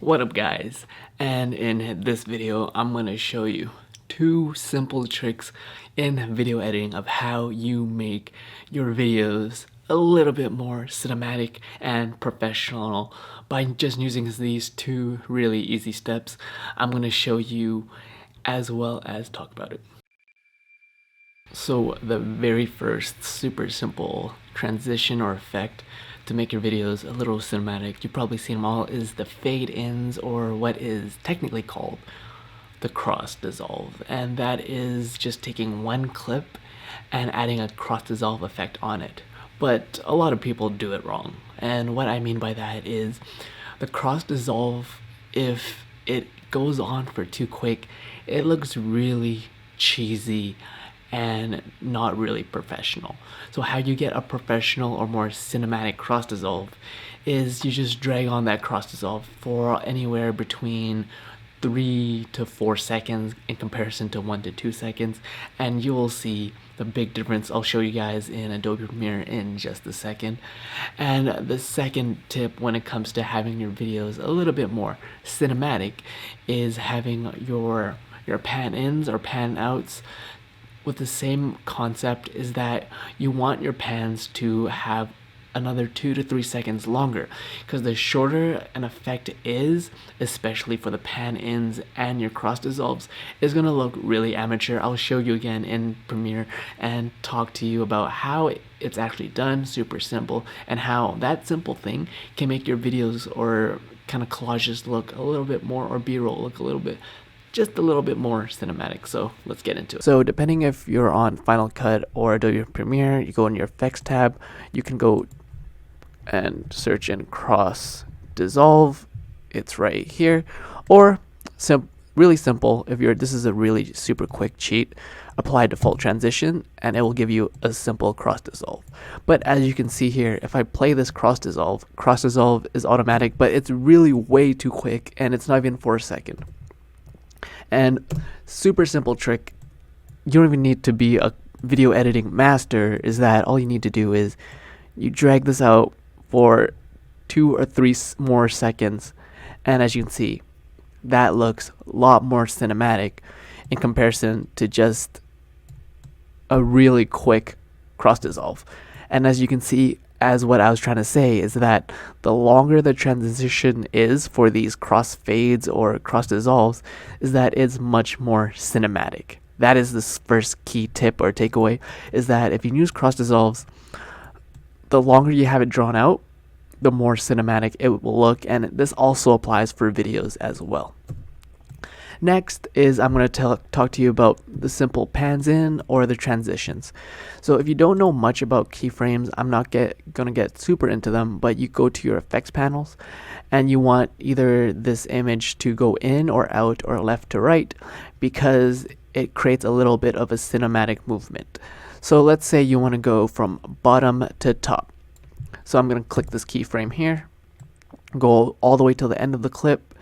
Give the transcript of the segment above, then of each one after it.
What up guys, and in this video I'm going to show you two simple tricks in video editing of how you make your videos a little bit more cinematic and professional by just using these two really easy steps. I'm going to show you as well as talk about it. So the very first super simple transition or effect to make your videos a little cinematic, you've probably seen them all, is the fade ins, or what is technically called the cross dissolve. And that is just taking one clip and adding a cross dissolve effect on it. But a lot of people do it wrong. And what I mean by that is the cross dissolve, if it goes on for too quick, it looks really cheesy and not really professional. So how you get a professional or more cinematic cross dissolve is you just drag on that cross dissolve for anywhere between 3 to 4 seconds in comparison to 1 to 2 seconds, and you will see the big difference. I'll show you guys in Adobe Premiere in just a second. And the second tip when it comes to having your videos a little bit more cinematic is having your pan ins or pan outs with the same concept, is that you want your pans to have another 2 to 3 seconds longer, because the shorter an effect is, especially for the pan ins and your cross dissolves, is going to look really amateur. I'll show you again in Premiere and talk to you about how it's actually done, super simple, and how that simple thing can make your videos or kind of collages look a little bit more, or b-roll look just a little bit more cinematic. So let's get into it. So depending if you're on Final Cut or Adobe Premiere, you go in your effects tab, you can go and search in cross dissolve. It's right here. Or really simple, if this is a really super quick cheat, apply default transition and it will give you a simple cross dissolve. But as you can see here, if I play this cross dissolve is automatic, but it's really way too quick and it's not even for a second. And super simple trick, you don't even need to be a video editing master, is that all you need to do is you drag this out for 2 or 3 more seconds, and as you can see, that looks a lot more cinematic in comparison to just a really quick cross dissolve. And as you can see, as what I was trying to say, is that the longer the transition is for these cross fades or cross dissolves, is that it's much more cinematic. That is the first key tip or takeaway, is that if you use cross dissolves, the longer you have it drawn out, the more cinematic it will look, and this also applies for videos as well. Next is I'm going to talk to you about the simple pans in or the transitions. So if you don't know much about keyframes, I'm not going to get super into them, but you go to your effects panels and you want either this image to go in or out or left to right, because it creates a little bit of a cinematic movement. So let's say you want to go from bottom to top. So I'm going to click this keyframe here, go all the way till the end of the clip,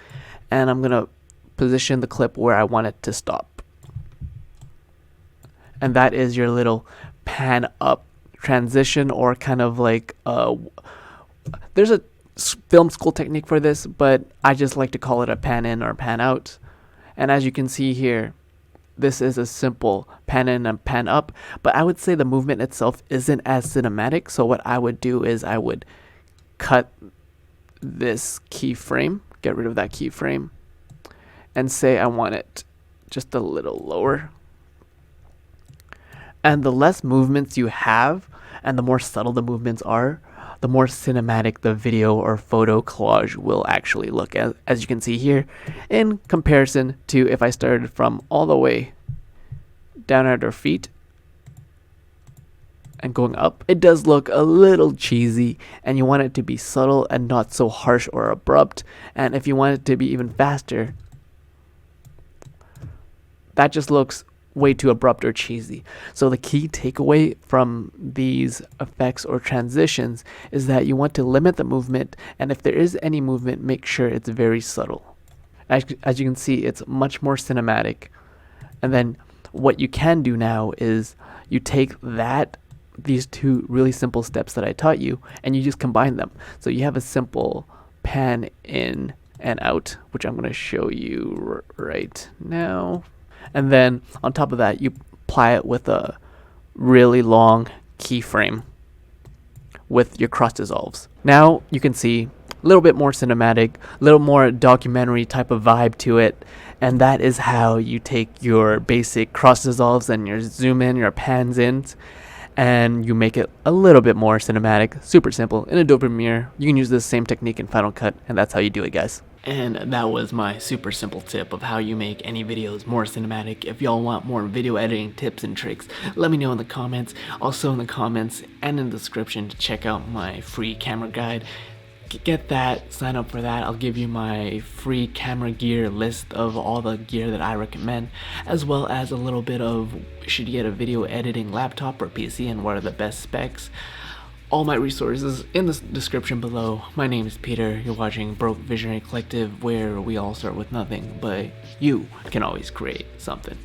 and I'm going to position the clip where I want it to stop. And that is your little pan up transition, or kind of like there's a film school technique for this, but I just like to call it a pan in or pan out. And as you can see here, this is a simple pan in and pan up, but I would say the movement itself isn't as cinematic. So what I would do is I would cut this keyframe, get rid of that keyframe, and say I want it just a little lower. And the less movements you have and the more subtle the movements are, the more cinematic the video or photo collage will actually look, as you can see here, in comparison to if I started from all the way down at our feet and going up. It does look a little cheesy, and you want it to be subtle and not so harsh or abrupt. And if you want it to be even faster, that just looks way too abrupt or cheesy. So the key takeaway from these effects or transitions is that you want to limit the movement, and if there is any movement, make sure it's very subtle. As you can see, it's much more cinematic. And then what you can do now is you take these two really simple steps that I taught you, and you just combine them. So you have a simple pan in and out, which I'm going to show you right now. And then on top of that, you apply it with a really long keyframe with your cross dissolves. Now you can see a little bit more cinematic, a little more documentary type of vibe to it, and that is how you take your basic cross dissolves and your zoom in, your pans in, and you make it a little bit more cinematic. Super simple in Adobe Premiere. You can use this same technique in Final Cut, and that's how you do it, guys. And that was my super simple tip of how you make any videos more cinematic. If y'all want more video editing tips and tricks, let me know in the comments. Also in the comments and in the description to check out my free camera guide. Get that, sign up for that. I'll give you my free camera gear list of all the gear that I recommend, as well as a little bit of should you get a video editing laptop or PC and what are the best specs. All my resources in the description below. My name is Peter. You're watching Broke Visionary Collective, where we all start with nothing, but you can always create something.